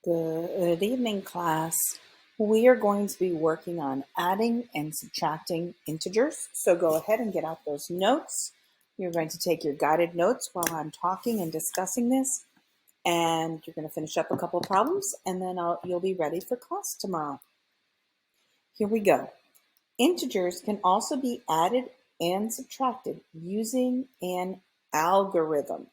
Good evening, class. We are going to be working on adding and subtracting integers. So go ahead and get out those notes. You're going to take your guided notes while I'm talking and discussing this. And you're going to finish up a couple of problems, and then you'll be ready for class tomorrow. Here we go. Integers can also be added and subtracted using an algorithm.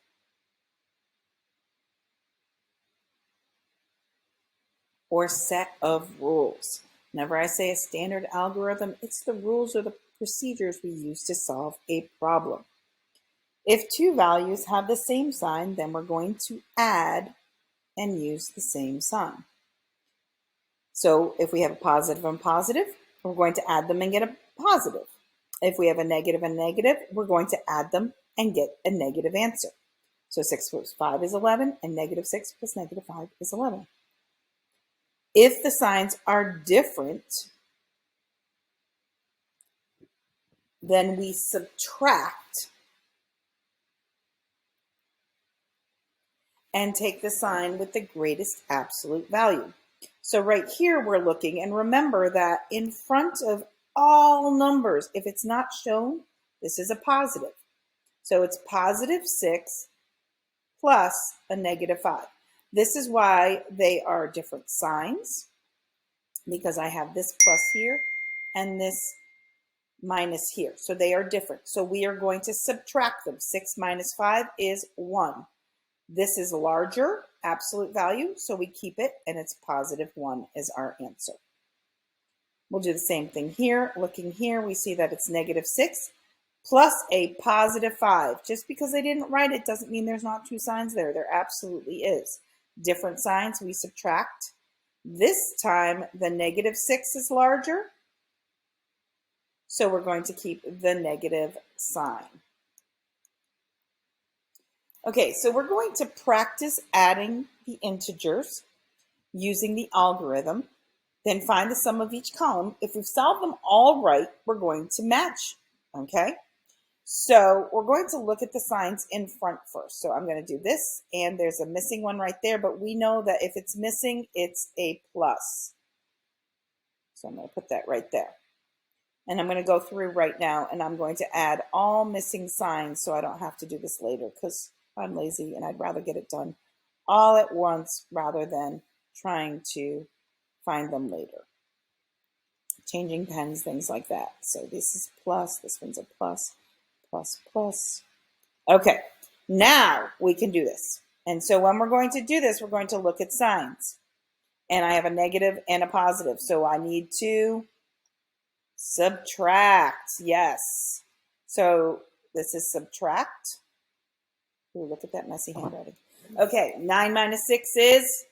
Or set of rules. Whenever I say a standard algorithm, it's the rules or the procedures we use to solve a problem. If two values have the same sign, then we're going to add and use the same sign. So if we have a positive and positive, we're going to add them and get a positive. If we have a negative and negative, we're going to add them and get a negative answer. So 6 plus 5 is 11, and negative 6 plus negative 5 is 11. If the signs are different, then we subtract and take the sign with the greatest absolute value. So right here we're looking, and remember that in front of all numbers, if it's not shown, this is a positive. So it's positive 6 plus a negative 5. This is why they are different signs, because I have this plus here and this minus here. So they are different. So we are going to subtract them. 6 minus 5 is 1. This is larger absolute value, so we keep it, and it's positive 1 is our answer. We'll do the same thing here. Looking here, we see that it's negative 6 plus a positive 5. Just because I didn't write it doesn't mean there's not two signs there. There absolutely is. Different signs, we subtract. This time, the negative 6 is larger, so we're going to keep the negative sign. Okay, so we're going to practice adding the integers using the algorithm, then find the sum of each column. If we've solved them all right, we're going to match, okay? So we're going to look at the signs in front first. So I'm going to do this, and there's a missing one right there, but we know that if it's missing, it's a plus. So I'm going to put that right there. And I'm going to go through right now, and I'm going to add all missing signs so I don't have to do this later, because I'm lazy and I'd rather get it done all at once rather than trying to find them later. Changing pens, things like that. So this is plus, this one's a plus, plus, plus. Okay, now we can do this. And so when we're going to do this, we're going to look at signs. And I have a negative and a positive, so I need to subtract. Yes. So this is subtract. Ooh, look at that messy handwriting. Okay, 9 minus 6 is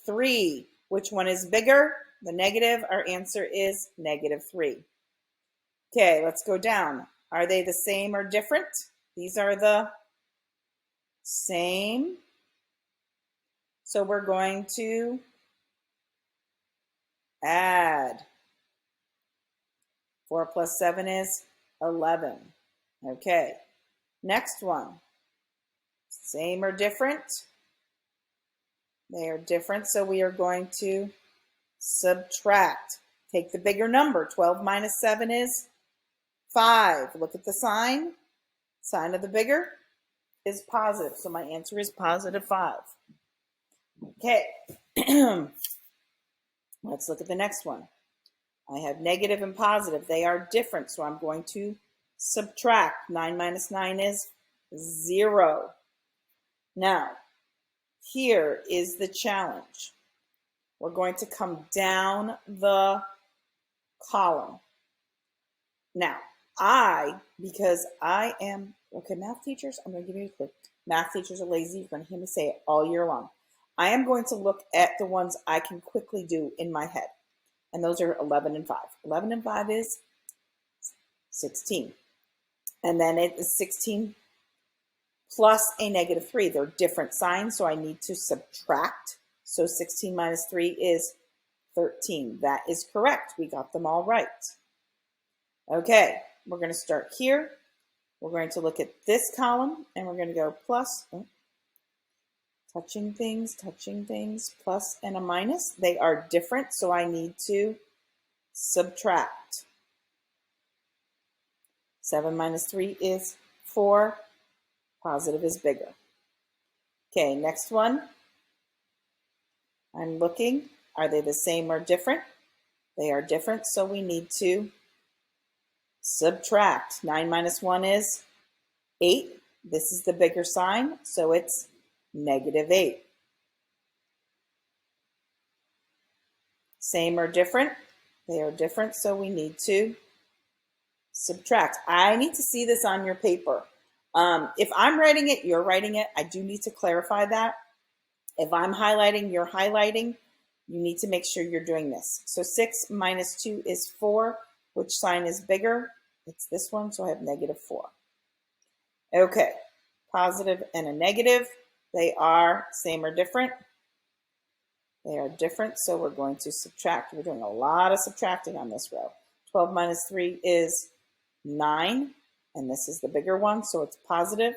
3. Which one is bigger? The negative. Our answer is negative 3. Okay, let's go down. Are they the same or different? These are the same. So we're going to add. 4 plus 7 is 11. Okay, next one. Same or different? They are different, so we are going to subtract. Take the bigger number. 12 minus 7 is 5. Look at the sign. Sign of the bigger is positive, so my answer is positive 5. Okay, let's look at the next one. I have negative and positive. They are different, so I'm going to subtract. 9 minus 9 is 0. Now, here is the challenge. We're going to come down the column. Now, because I am, okay, math teachers, I'm going to give you a clue. Math teachers are lazy. You're going to hear me say it all year long. I am going to look at the ones I can quickly do in my head. And those are 11 and 5. 11 and 5 is 16. And then it is 16 plus a negative 3. They're different signs, so I need to subtract. So 16 minus 3 is 13. That is correct. We got them all right. Okay, we're going to start here. We're going to look at this column, and we're going to go plus. touching things, plus and a minus. They are different, so I need to subtract. 7 minus 3 is 4. Positive is bigger. Okay, next one. I'm looking. Are they the same or different? They are different, so we need to subtract. 9 minus 1 is 8. This is the bigger sign, so it's -8. Same or different? They are different, so we need to subtract. I need to see this on your paper. If I'm writing it, you're writing it. I do need to clarify that. If I'm highlighting, you're highlighting. You need to make sure you're doing this. So 6 minus 2 is 4. Which sign is bigger? It's this one, so I have -4. Okay, positive and a negative. They are same or different? They are different, so we're going to subtract. We're doing a lot of subtracting on this row. 12 minus 3 is 9, and this is the bigger one, so it's positive.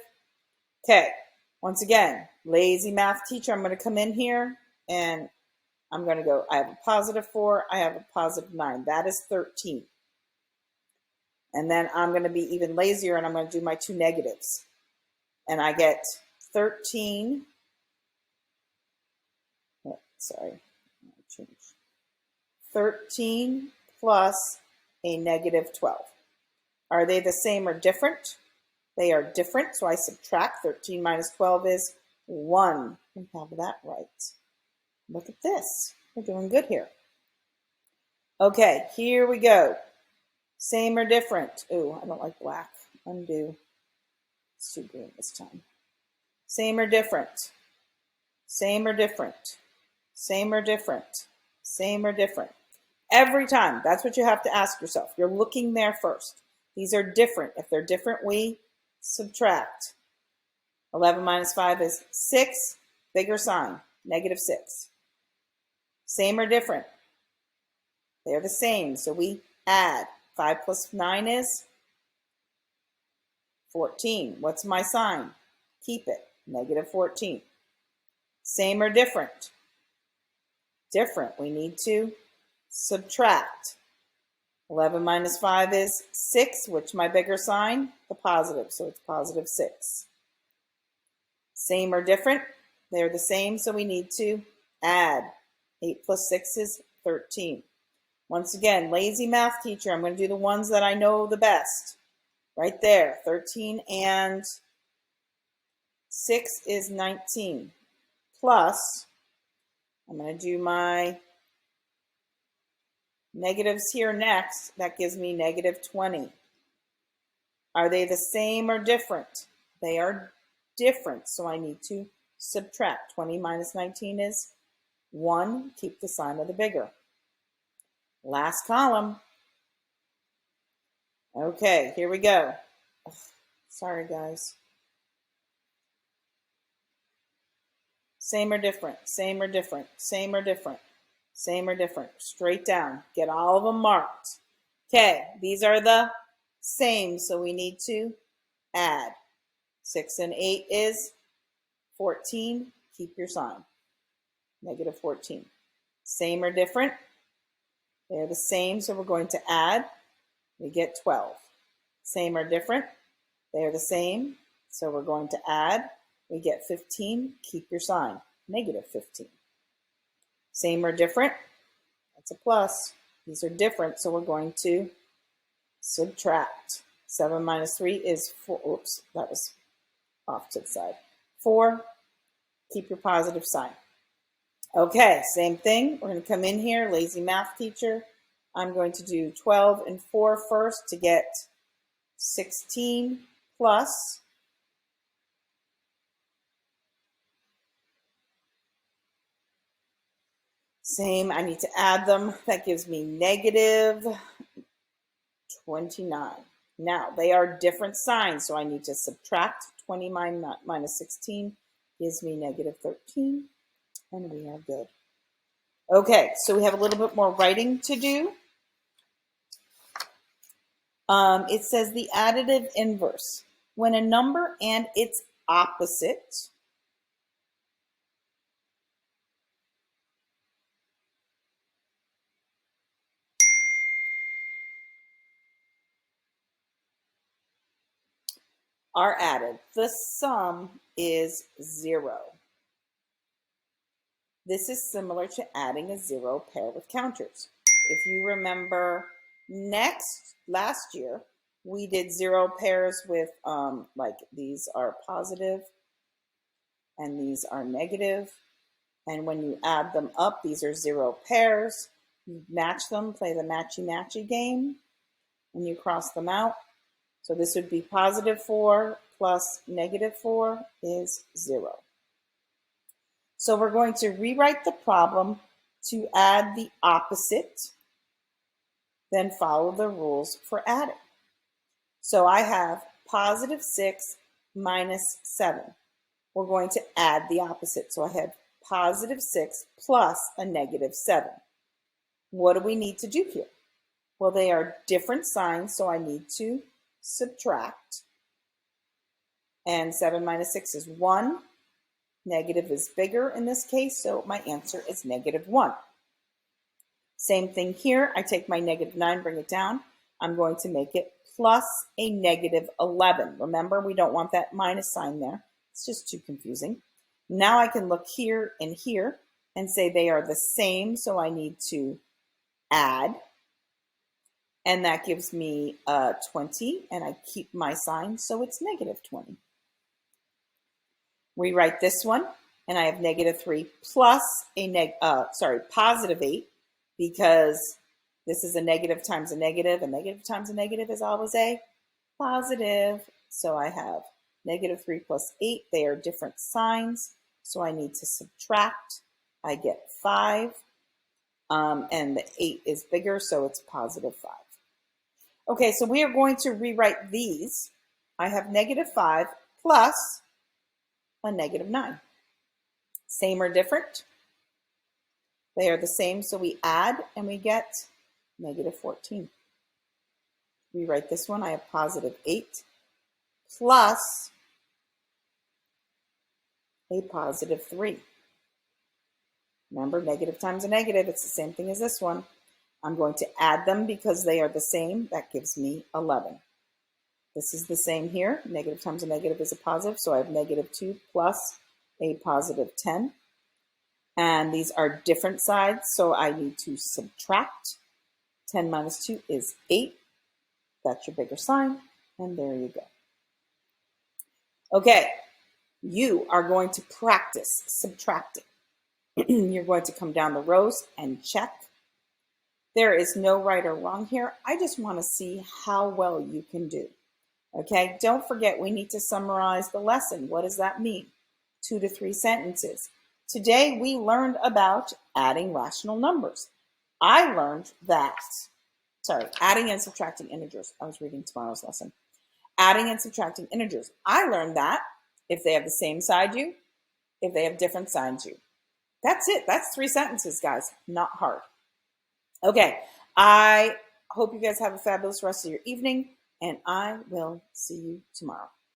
Okay, once again, lazy math teacher, I'm going to come in here, and I'm going to go, I have a +4, I have a +9. That is 13. And then I'm going to be even lazier, and I'm going to do my 2 negatives. And I get 13. Oh, sorry. 13 plus a -12. Are they the same or different? They are different, so I subtract. 13 minus 12 is 1. We have that right. Look at this. We're doing good here. Okay, here we go. Same or different? Ooh, I don't like black. Undo. It's too green this time. Same or different? Same or different? Same or different? Same or different? Every time, that's what you have to ask yourself. You're looking there first. These are different. If they're different, we subtract. 11 minus 5 is 6. Bigger sign, -6. Same or different? They're the same, so we add. 5 plus 9 is 14. What's my sign? Keep it, -14. Same or different? Different. We need to subtract. 11 minus 5 is 6. Which my bigger sign? The positive, so it's +6. Same or different? They're the same, so we need to add. 8 plus 6 is 13. Once again, lazy math teacher, I'm going to do the ones that I know the best. Right there, 13 and 6 is 19. Plus, I'm going to do my negatives here next. That gives me -20. Are they the same or different? They are different, so I need to subtract. 20 minus 19 is 1. Keep the sign of the bigger. Last column. Okay, here we go. Ugh, sorry, guys. Same or different? Same or different? Same or different? Same or different? Straight down. Get all of them marked. Okay, these are the same, so we need to add. 6 and 8 is 14. Keep your sign. -14. Same or different? They're the same, so we're going to add. We get 12. Same or different? They're the same, so we're going to add. We get 15. Keep your sign. -15. Same or different? That's a plus. These are different, so we're going to subtract. 7 minus 3 is 4. Oops, that was off to the side. 4. Keep your positive sign. Okay, same thing. We're going to come in here, lazy math teacher. I'm going to do 12 and 4 first to get 16 plus. Same, I need to add them. That gives me -29. Now, they are different signs, so I need to subtract. 20 minus 16 gives me -13, and we are good. Okay, so we have a little bit more writing to do. It says the additive inverse. When a number and its opposite are added. The sum is 0. This is similar to adding a 0 pair with counters. If you remember last year, we did 0 pairs with, like these are positive and these are negative. And when you add them up, these are 0 pairs. You match them, play the matchy-matchy game, and you cross them out. So this would be positive 4 plus negative 4 is 0. So we're going to rewrite the problem to add the opposite, then follow the rules for adding. So I have positive 6 minus 7. We're going to add the opposite. So I have positive 6 plus a negative 7. What do we need to do here? Well, they are different signs, so I need to subtract. And 7 minus 6 is 1. Negative is bigger in this case, so my answer is negative 1. Same thing here. I take my negative 9, bring it down. I'm going to make it plus a negative 11. Remember, we don't want that minus sign there. It's just too confusing. Now I can look here and say they are the same, so I need to add. And that gives me 20, and I keep my sign, so it's negative 20. Rewrite this one, and I have negative 3 plus a positive 8, because this is a negative times a negative, and negative times a negative is always a positive. So I have negative 3 plus 8. They are different signs, so I need to subtract. I get 5, and the 8 is bigger, so it's positive 5. Okay, so we are going to rewrite these. I have negative 5 plus a negative 9. Same or different? They are the same, so we add and we get negative 14. Rewrite this one. I have positive 8 plus a positive 3. Remember, negative times a negative, it's the same thing as this one. I'm going to add them because they are the same. That gives me 11. This is the same here. Negative times a negative is a positive, so I have negative 2 plus a positive 10. And these are different sides, so I need to subtract. 10 minus 2 is 8. That's your bigger sign, and there you go. Okay, you are going to practice subtracting. You're going to come down the rows and check. There is no right or wrong here. I just want to see how well you can do. Okay, don't forget we need to summarize the lesson. What does that mean? 2 to 3 sentences. Today we learned about adding rational numbers. I learned that, adding and subtracting integers. I was reading tomorrow's lesson. Adding and subtracting integers. I learned that if they have the same side U, if they have different signs U. That's it. That's 3 sentences, guys. Not hard. Okay, I hope you guys have a fabulous rest of your evening, and I will see you tomorrow.